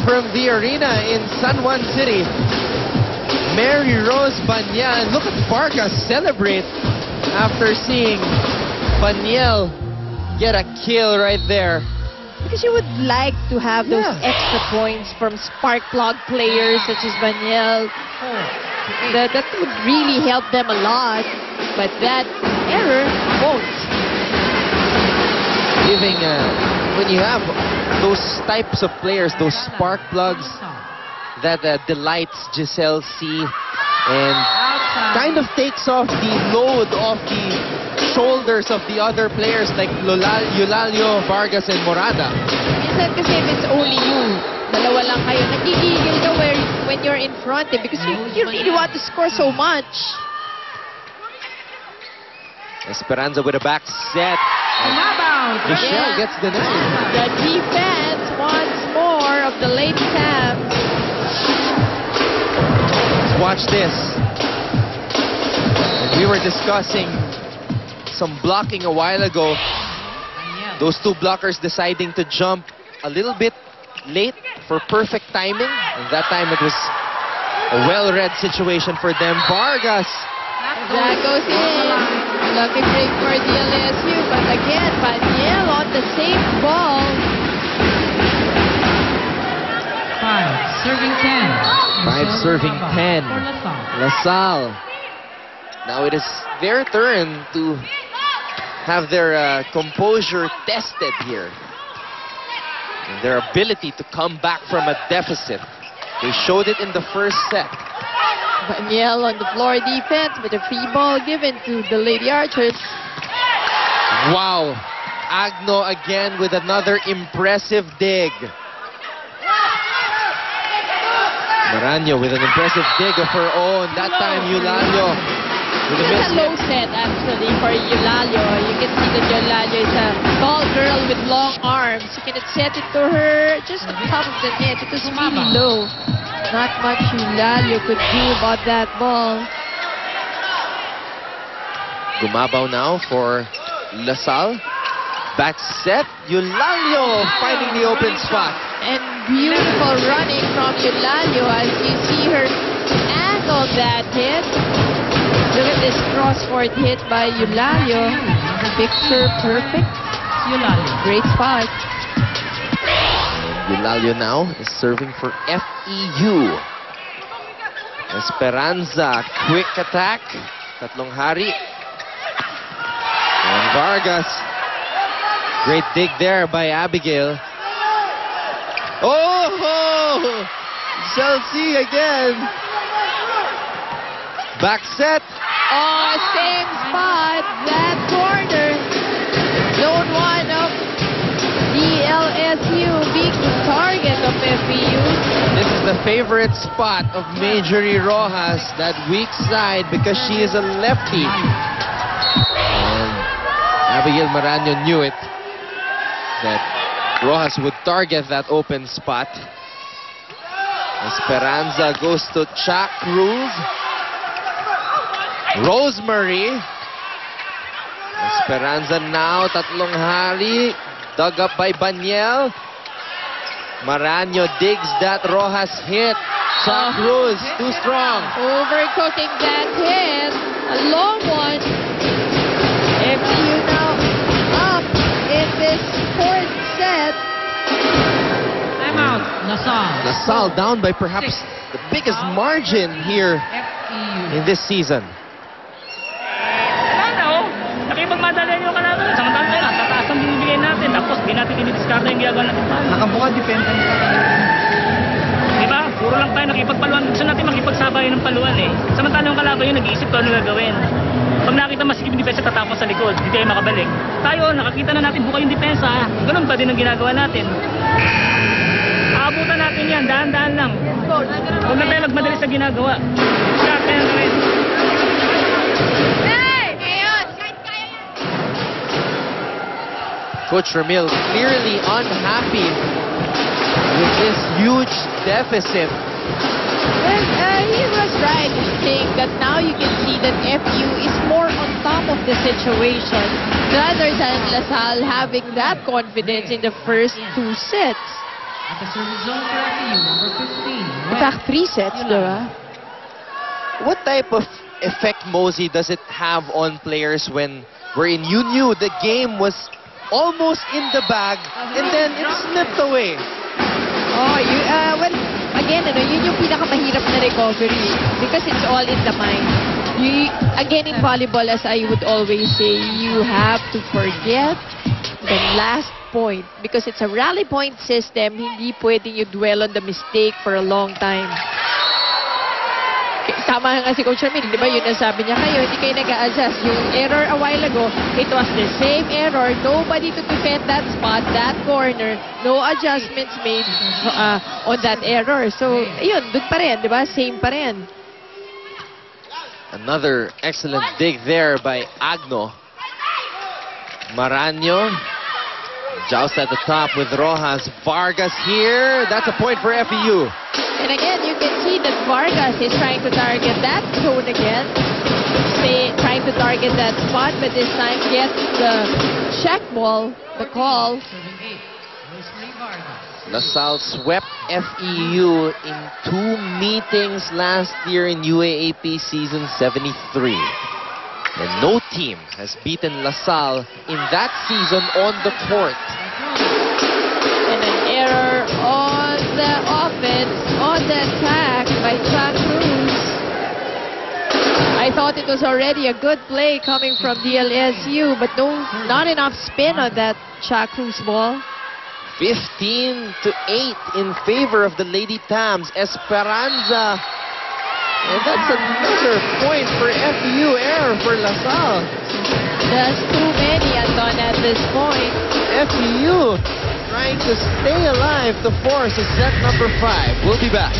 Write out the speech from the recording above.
from the arena in San Juan City, Mary Rose Baniel. And look at Vargas celebrate after seeing Baniel get a kill right there. Because you would like to have those extra points from spark plug players such as Baniel. That would really help them a lot. But that error won't. Giving, when you have those types of players, those spark plugs, that delights Giselle C. And kind of takes off the load off the shoulders of the other players like Eulalio, Vargas, and Morada. Minsan kasi if it's only you, dalawa lang kayo, nagigigil ka when you're in front because you really want to score so much. Esperanza with a back set. Michelle gets denied. The defense once more of the Lady Cams. Watch this. And we were discussing some blocking a while ago. Those two blockers deciding to jump a little bit late for perfect timing. And that time it was a well-read situation for them. Vargas. That goes in. Lucky break for the LSU. But again, Baniel on the same ball. 5 serving 10. 5 serving 10. LaSalle. Now it is their turn to have their composure tested here. And their ability to come back from a deficit. They showed it in the first set. Baniel on the floor defense, but a free ball given to the Lady Archers. Wow. Agno again with another impressive dig. Maranyo with an impressive dig of her own. That time, Eulalio. It's a low set, actually, for Eulalio. You can see that Eulalio is a tall girl with long arms. You can set it to her just on top of the net. It was really low. Not much Eulalio could do about that ball. Gumabaw now for LaSalle. Back set. Eulalio finding the open spot. And beautiful running from Eulalio as you see her angle that hit. Look at this cross-court hit by Eulalio. Picture perfect. Eulalio. Great spot. Eulalio now is serving for FEU. Esperanza, quick attack. Tatlong hari. And Vargas. Great dig there by Abigail. Oh! Chelsea again. Back set. Oh, same spot. That corner. Zone 1 of the LSU being the target of FEU. This is the favorite spot of Majorie Rojas, that weak side, because she is a lefty. And Abigail Maranyo knew it, that Rojas would target that open spot. Esperanza goes to Chuck Cruz. Rosemary. Esperanza now, tatlong hari. Dug up by Baniel. Maranyo digs that Rojas hit. Chuck Cruz, too strong. Overcooking that hit. A long one. FEU now up in this fourth set. Timeout. LaSalle. LaSalle down by perhaps the biggest margin here in this season. Nakipagmadali yung kalaban. Samantala tayo, tataas ang binibigay natin. Tapos, di natin dinidiscard yung ginagawa natin. Nakabuka, depende. Diba? Puro lang tayo nakipagpaluan. Gusto natin makipagsabayan ng paluan eh. Samantala yung kalaban yun, nag-iisip ko ano gagawin. Pag nakita masikip yung depensa, tatapos sa likod. Hindi tayo makabalik. Tayo, nakakita na natin buka yung depensa. Ganun pa din ang ginagawa natin. Aabutan natin yan, dahan-dahan lang. Huwag na tayo magmadali sa ginagawa. Shot and red. Coach Ramil clearly unhappy with this huge deficit. Well, he was right in saying that now you can see that FEU is more on top of the situation rather than LaSalle having that confidence in the first two sets. At the service zone for FEU, number 15. In fact, 3 sets, diba? What type of effect, Mosey, does it have on players wherein you knew the game was almost in the bag and then it slipped away? Oh, well, again, yun yung pinakamahirap na recovery because it's all in the mind. Again, in volleyball, as I would always say, you have to forget the last point because it's a rally point system. Hindi pwedeng you dwell on the mistake for a long time. Tama nga si Coach Armin, di ba yun ang sabi niya, kayo, hindi kayo nag-a-adjust. Yung error a while ago, it was the same error. Nobody to defend that spot, that corner. No adjustments made on that error. So, yun, dun pa rin, di ba? Same pa rin. Another excellent dig there by Agno. Maranyo. Joust at the top with Rojas. Vargas here. That's a point for FEU. And again, you can see that Vargas is trying to target that zone again. Trying to target that spot, but this time gets the check ball, the call. Serving 8, Rosemary Vargas. LaSalle swept FEU in 2 meetings last year in UAAP season 73. And no team has beaten LaSalle in that season on the court. And an error on the offense, on the attack by Cha Cruz. I thought it was already a good play coming from DLSU, but no, not enough spin on that Cha Cruz ball. 15-8 in favor of the Lady Tams. Esperanza. And that's another point for FEU, error for LaSalle. That's too many, Anton, at this point. FEU trying to stay alive to force a set number 5. We'll be back.